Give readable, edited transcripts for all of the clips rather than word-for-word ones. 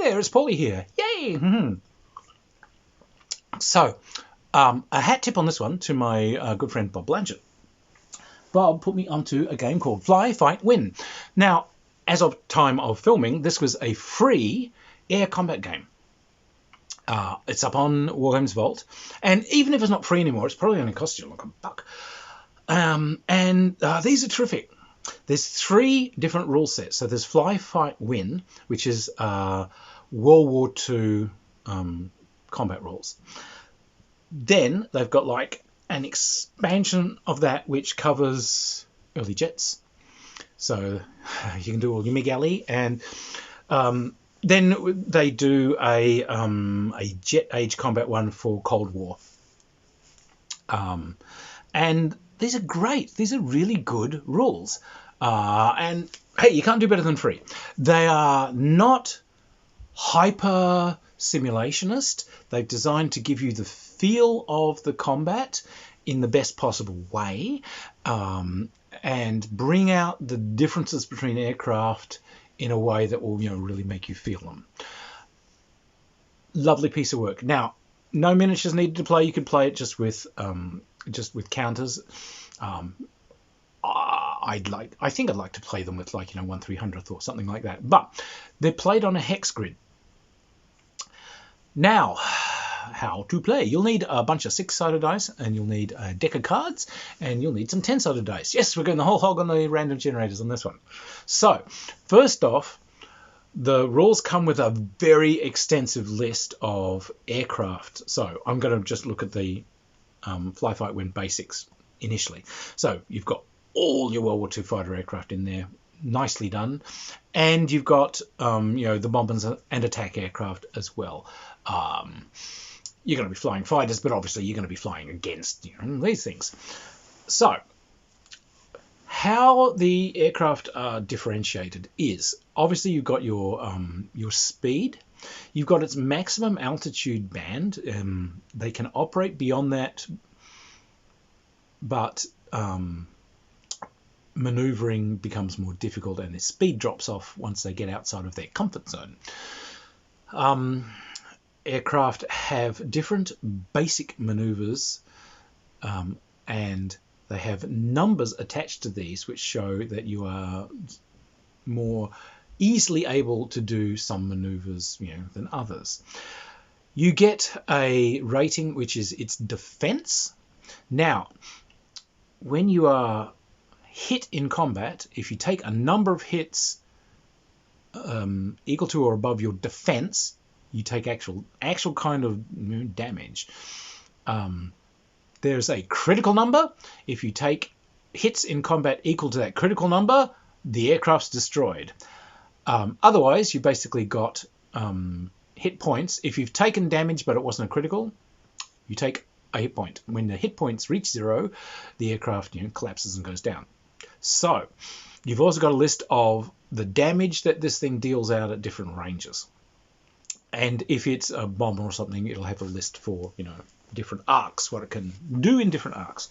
there, it's Paulie here. Yay! So, a hat tip on this one to my good friend Bob Blanchett. Bob put me onto a game called Fly, Fight, Win. Now, as of time of filming, this was a free air combat game. It's up on Wargames Vault, and even if it's not free anymore, it's probably going to cost you like $1. These are terrific. There's 3 different rule sets. So there's Fly, Fight, Win, which is World War II combat rules. Then they've got like an expansion of that which covers early jets. So you can do all your MiG-Alley, and then they do a jet age combat one for Cold War. And these are great. These are really good rules. And hey, you can't do better than free. They are not hyper simulationist. They've designed to give you the feel of the combat in the best possible way, and bring out the differences between aircraft in a way that will, really make you feel them. Lovely piece of work. Now, no miniatures needed to play. You could play it just with counters. I think I'd like to play them with 1/300th or something like that. But they're played on a hex grid. Now, how to play? You'll need a bunch of 6-sided dice, and you'll need a deck of cards, and you'll need some 10-sided dice. Yes, we're going the whole hog on the random generators on this one. So, first off, the rules come with a very extensive list of aircraft. So I'm going to just look at the Fly, Fight, Win basics initially. So you've got all your World War II fighter aircraft in there, nicely done, and you've got the bombers and attack aircraft as well. You're going to be flying fighters, but obviously you're going to be flying against these things. So how the aircraft are differentiated is obviously you've got your speed. You've got its maximum altitude band. They can operate beyond that, but maneuvering becomes more difficult, and their speed drops off once they get outside of their comfort zone. Aircraft have different basic maneuvers, and they have numbers attached to these which show that you are more easily able to do some maneuvers than others. You get a rating which is its defense. Now, when you are hit in combat, if you take a number of hits equal to or above your defense, you take actual kind of damage. There's a critical number. If you take hits in combat equal to that critical number, the aircraft's destroyed. Otherwise, you basically got hit points. If you've taken damage but it wasn't a critical, you take a hit point. When the hit points reach 0, the aircraft collapses and goes down. So you've also got a list of the damage that this thing deals out at different ranges. And if it's a bomber or something, it'll have a list for, different arcs, what it can do in different arcs.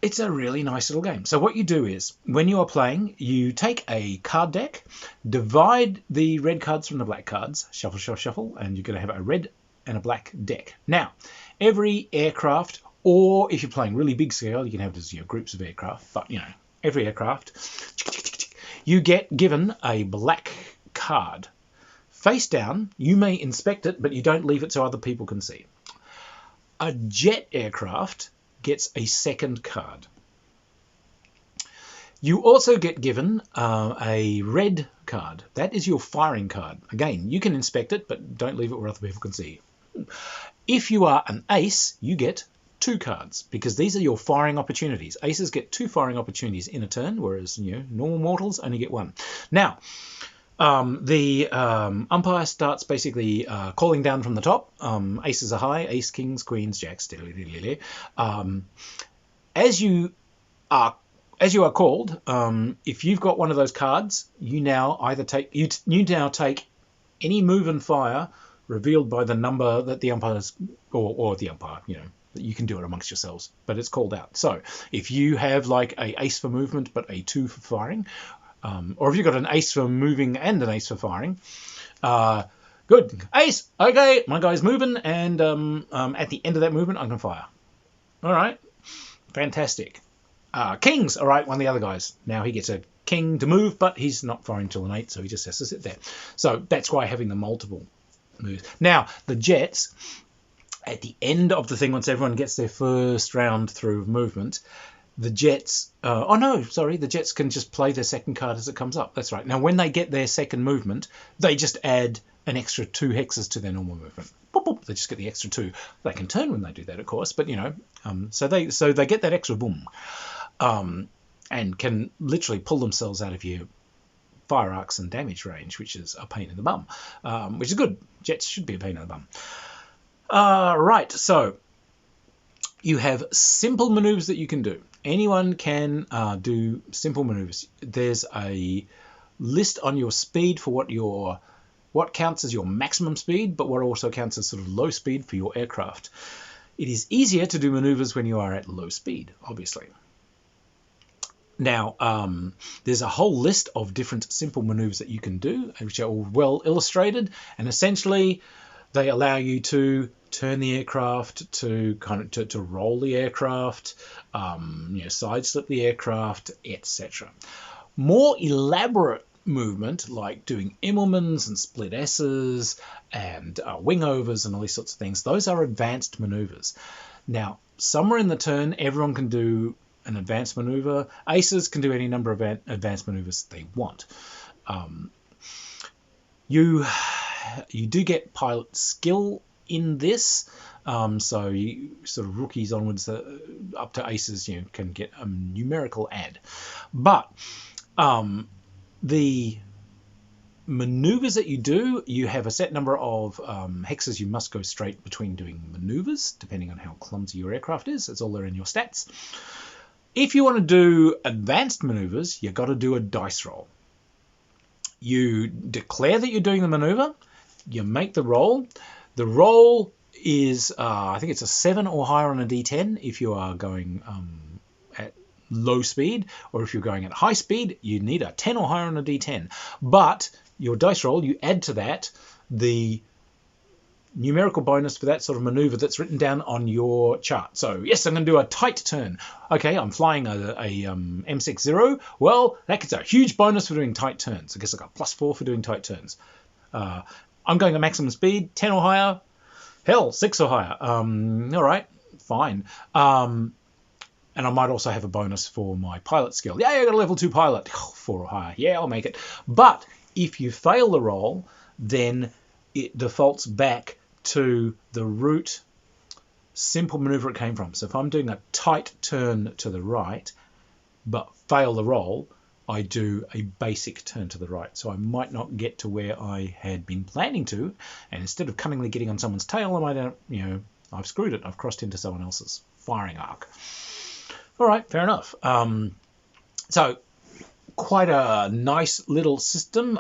It's a really nice little game. So what you do is, when you are playing, you take a card deck, divide the red cards from the black cards, shuffle, shuffle, shuffle, and you're going to have a red and a black deck. Now, every aircraft, or if you're playing really big scale, you can have this, groups of aircraft, but, every aircraft, you get given a black card. Face down, you may inspect it, but you don't leave it so other people can see. A jet aircraft gets a second card. You also get given a red card. That is your firing card. Again, you can inspect it, but don't leave it where other people can see. If you are an ace, you get 2 cards, because these are your firing opportunities. Aces get 2 firing opportunities in a turn, whereas normal mortals only get 1. Now, the umpire starts basically calling down from the top. Aces are high, ace, kings, queens, jacks. As you are called, if you've got one of those cards, you now either take any move and fire revealed by the number that the umpires or the umpire, you can do it amongst yourselves, but it's called out. So if you have like a ace for movement but a 2 for firing, Or if you've got an ace for moving and an ace for firing, good. Ace, okay, my guy's moving, and at the end of that movement, I can fire. All right, fantastic. Kings, all right, one of the other guys. Now he gets a king to move, but he's not firing till an 8, so he just has to sit there. So that's why having the multiple moves. Now, the Jets, at the end of the thing, once everyone gets their first round through of movement, the Jets... the Jets can just play their second card as it comes up. That's right. Now, when they get their second movement, they just add an extra 2 hexes to their normal movement. Boop, boop, they just get the extra 2. They can turn when they do that, of course, but, so they get that extra boom. And can literally pull themselves out of your fire arcs and damage range, which is a pain in the bum, which is good. Jets should be a pain in the bum. Right, so you have simple maneuvers that you can do. Anyone can do simple maneuvers. There's a list on your speed for what counts as your maximum speed, but what also counts as sort of low speed for your aircraft. It is easier to do maneuvers when you are at low speed, obviously. Now, there's a whole list of different simple maneuvers that you can do, which are all well illustrated, and essentially they allow you to turn the aircraft, to roll the aircraft, side slip the aircraft, etc. More elaborate movement, like doing Immelmans and split S's and wingovers and all these sorts of things, those are advanced maneuvers. Now, somewhere in the turn, everyone can do an advanced maneuver. Aces can do any number of advanced maneuvers they want. You do get pilot skill in this, so you sort of rookies onwards up to aces, can get a numerical add. But the maneuvers that you do, you have a set number of hexes you must go straight between doing maneuvers, depending on how clumsy your aircraft is. It's all there in your stats. If you want to do advanced maneuvers, you've got to do a dice roll. You declare that you're doing the maneuver, you make the roll. The roll is, I think it's a 7 or higher on a D10 if you are going at low speed, or if you're going at high speed, you need a 10 or higher on a D10. But your dice roll, you add to that the numerical bonus for that sort of maneuver that's written down on your chart. So yes, I'm going to do a tight turn. Okay, I'm flying a M60. Well, that gets a huge bonus for doing tight turns. I guess I got +4 for doing tight turns. I'm going at maximum speed, 10 or higher. Hell, 6 or higher. All right, fine. And I might also have a bonus for my pilot skill. Yeah, I got a level 2 pilot. 4 or higher. Yeah, I'll make it. But if you fail the roll, then it defaults back to the root simple maneuver it came from. So if I'm doing a tight turn to the right, but fail the roll, I do a basic turn to the right. So I might not get to where I had been planning to, and instead of cunningly getting on someone's tail, I might, I've screwed it. I've crossed into someone else's firing arc. All right, fair enough. So quite a nice little system.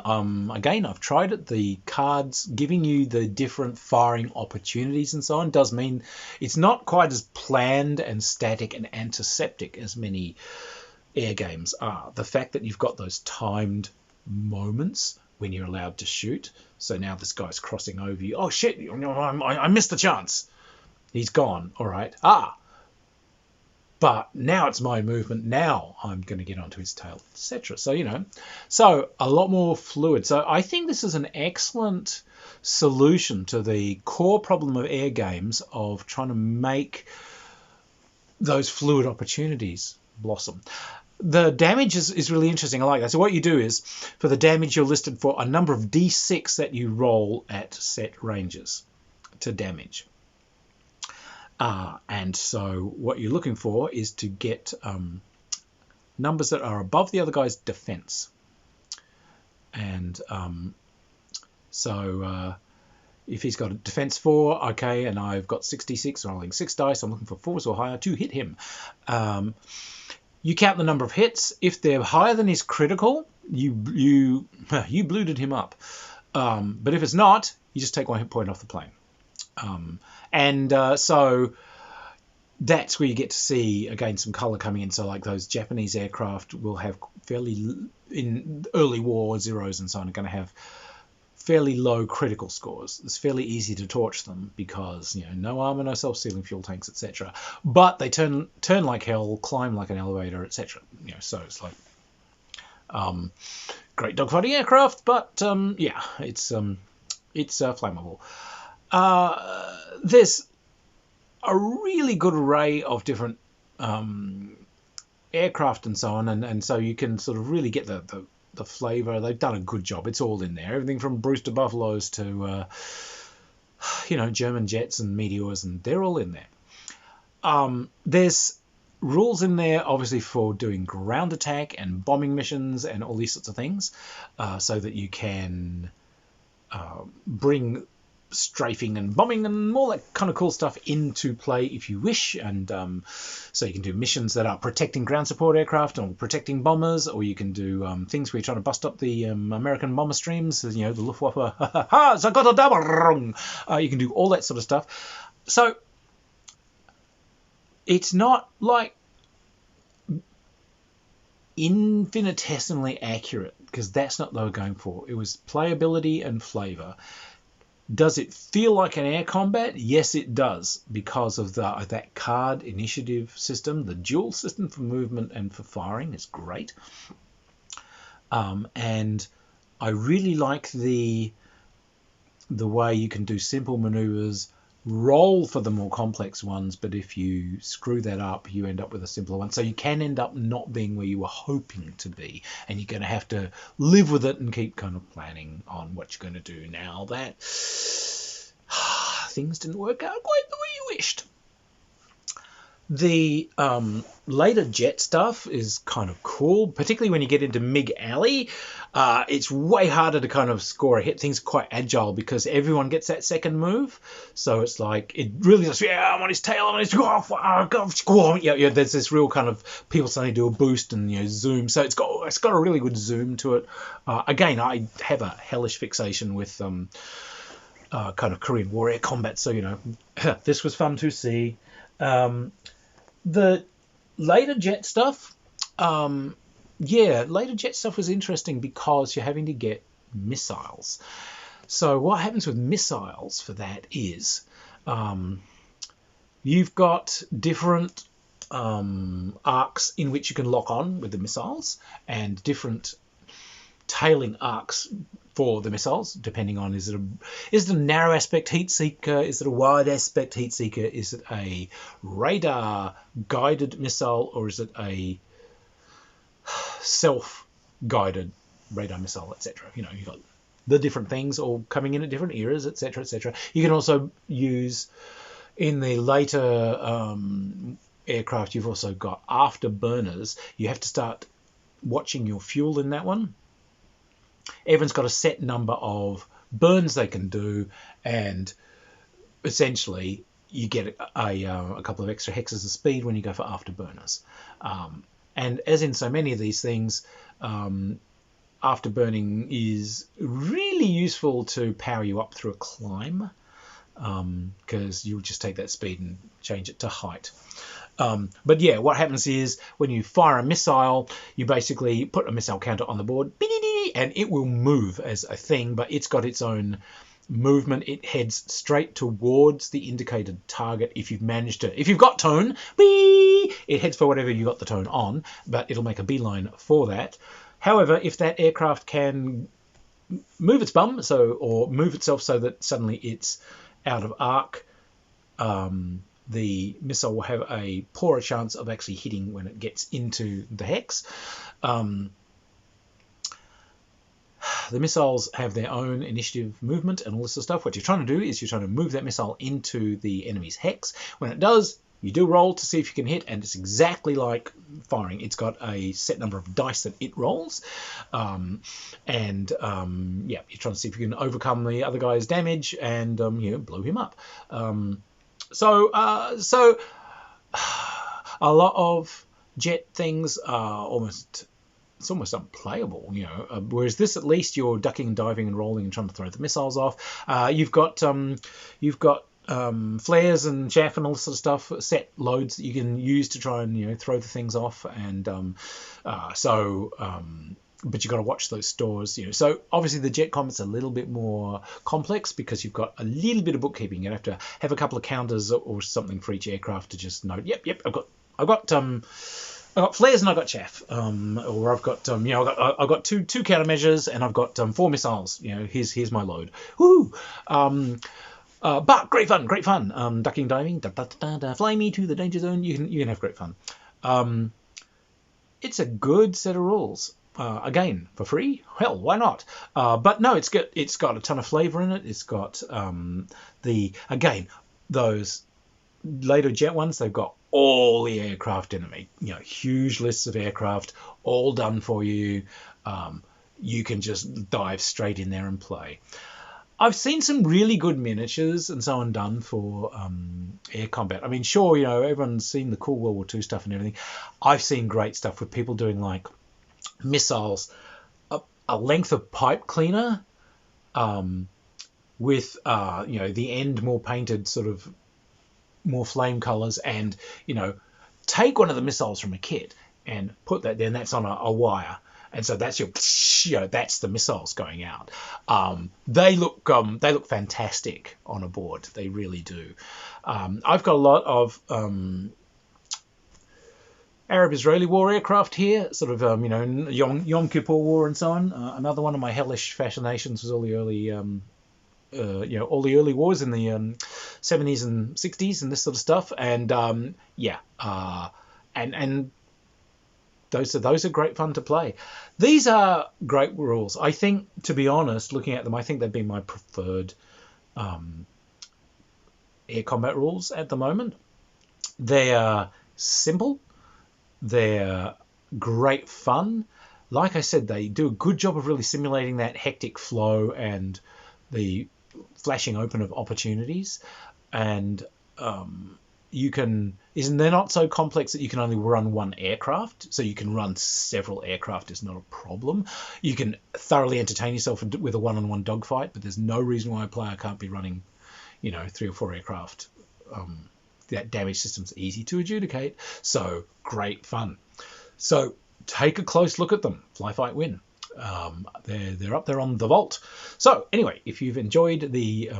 Again, I've tried it. The cards giving you the different firing opportunities and so on does mean it's not quite as planned and static and antiseptic as many air games are. The fact that you've got those timed moments when you're allowed to shoot. So now this guy's crossing over you. Oh shit, I missed the chance. He's gone. All right. But now it's my movement. Now I'm going to get onto his tail, etc. So, so a lot more fluid. So I think this is an excellent solution to the core problem of air games of trying to make those fluid opportunities blossom. The damage is really interesting. I like that. So what you do is, for the damage, you're listed for a number of D6 that you roll at set ranges to damage. And so what you're looking for is to get numbers that are above the other guy's defense. And if he's got a defense 4, okay, and I've got 66, rolling 6 dice, I'm looking for 4s or higher to hit him. You count the number of hits. If they're higher than his critical, you bluded him up. But if it's not, you just take 1 hit point off the plane. So that's where you get to see, again, some colour coming in. So like those Japanese aircraft will have in early war, Zeros and so on, are going to have fairly low critical scores. It's fairly easy to torch them because, no armor, no self-sealing fuel tanks, etc. But they turn like hell, climb like an elevator, etc. So it's like great dogfighting aircraft, but it's flammable. There's a really good array of different aircraft and so on, and so you can sort of really get the flavour. They've done a good job. It's all in there. Everything from Brewster Buffaloes to German jets and Meteors, and they're all in there. There's rules in there, obviously, for doing ground attack and bombing missions and all these sorts of things, so that you can bring strafing and bombing and all that kind of cool stuff into play if you wish. And so you can do missions that are protecting ground support aircraft or protecting bombers, or you can do things where you're trying to bust up the American bomber streams, the Luftwaffe. You can do all that sort of stuff. So it's not like infinitesimally accurate, because that's not what they were going for. It was playability and flavour. Does it feel like an air combat? Yes, it does, because of that card initiative system. The dual system for movement and for firing is great. And I really like the way you can do simple maneuvers, roll for the more complex ones, but if you screw that up, you end up with a simpler one. So you can end up not being where you were hoping to be, and you're going to have to live with it and keep kind of planning on what you're going to do now that things didn't work out quite the way you wished. The later jet stuff is kind of cool, particularly when you get into MiG Alley. It's way harder to kind of score a hit. Things are quite agile because everyone gets that second move. So it's like, it really just, I'm on his tail, I'm on his, there's this real kind of, people suddenly do a boost and zoom. So it's got a really good zoom to it. Again, I have a hellish fixation with kind of Korean War air combat. So, this was fun to see. The later jet stuff, later jet stuff was interesting because you're having to get missiles. So what happens with missiles for that is you've got different arcs in which you can lock on with the missiles, and different tailing arcs for the missiles, depending on, is it a narrow aspect heat seeker, is it a wide aspect heat seeker, is it a radar guided missile, or is it a self guided radar missile, etc. You've got the different things all coming in at different eras, etc., etc. You can also use, in the later aircraft, you've also got afterburners. You have to start watching your fuel in that one. Everyone's got a set number of burns they can do, and essentially you get a couple of extra hexes of speed when you go for afterburners. And as in so many of these things, afterburning is really useful to power you up through a climb, because you'll just take that speed and change it to height. But yeah, what happens is when you fire a missile, you basically put a missile counter on the board, and it will move as a thing, but it's got its own movement. It heads straight towards the indicated target. If you've got tone, it heads for whatever you got the tone on, but it'll make a beeline for that. However, if that aircraft can move its bum, or move itself so that suddenly it's out of arc, the missile will have a poorer chance of actually hitting when it gets into the hex. The missiles have their own initiative movement and all this sort of stuff. What you're trying to do is you're trying to move that missile into the enemy's hex. When it does, you do roll to see if you can hit, and it's exactly like firing. It's got a set number of dice that it rolls. You're trying to see if you can overcome the other guy's damage and blow him up. So a lot of jet things are almost unplayable, whereas this, at least you're ducking, diving and rolling and trying to throw the missiles off. You've got flares and chaff and all this sort of stuff, set loads that you can use to try and throw the things off, and but you've got to watch those stores. So obviously the jet combat's a little bit more complex because you've got a little bit of bookkeeping. You have to have a couple of counters or something for each aircraft to just note. Yep, I've got flares and I've got chaff, or I've got I've got two countermeasures and I've got 4 missiles. Here's my load. Woo! But great fun. Ducking, diving, fly me to the danger zone. You can have great fun. It's a good set of rules. Again, for free? Hell, why not? But no, it's got a ton of flavour in it. It's got those later jet ones. They've got all the aircraft in them. Huge lists of aircraft, all done for you. You can just dive straight in there and play. I've seen some really good miniatures and so on done for air combat. I mean, sure, everyone's seen the cool World War II stuff and everything. I've seen great stuff with people doing like missiles, a length of pipe cleaner, with the end more painted, sort of more flame colors, and take one of the missiles from a kit and put that there, and that's on a wire. And so that's that's the missiles going out. They look fantastic on a board. They really do. I've got a lot of Arab-Israeli war aircraft here, sort of Yom Kippur War and so on. Another one of my hellish fascinations was all the early all the early wars in the 70s and 60s and this sort of stuff. And and those are great fun to play. These are great rules. I think, to be honest, looking at them, I think they'd be my preferred air combat rules at the moment. They are simple. They're great fun. Like I said, they do a good job of really simulating that hectic flow and the flashing open of opportunities. And they're not so complex that you can only run one aircraft. So you can run several aircraft is not a problem. You can thoroughly entertain yourself with a one-on-one dogfight, but there's no reason why a player can't be running, 3 or 4 aircraft. That damage system's easy to adjudicate. So great fun. So take a close look at them. Fly, Fight, Win. They're up there on the vault. So anyway, if you've enjoyed the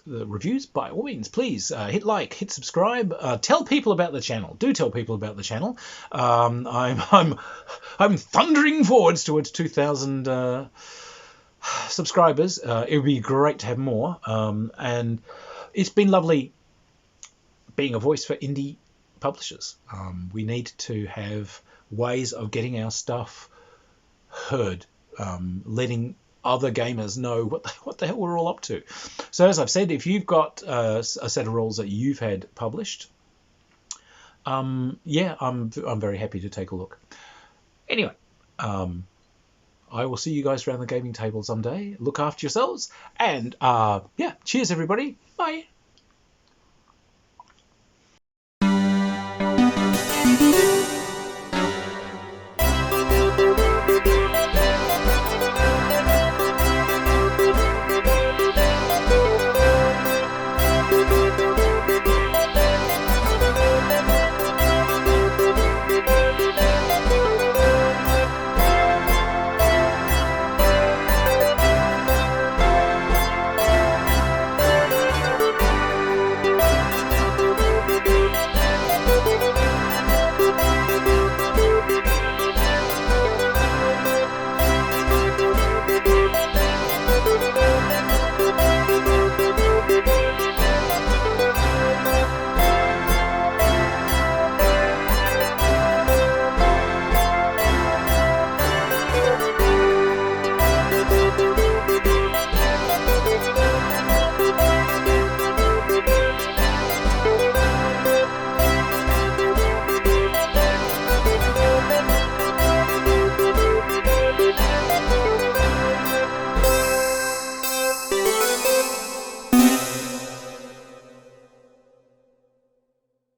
reviews, by all means, please hit like, hit subscribe, tell people about the channel. Do tell people about the channel. I'm thundering forwards towards 2,000 subscribers. It would be great to have more. And it's been lovely being a voice for indie publishers. We need to have ways of getting our stuff heard, letting other gamers know what the hell we're all up to. So as I've said, if you've got a set of rules that you've had published, I'm very happy to take a look. Anyway, I will see you guys around the gaming table someday. Look after yourselves, and cheers everybody. Bye.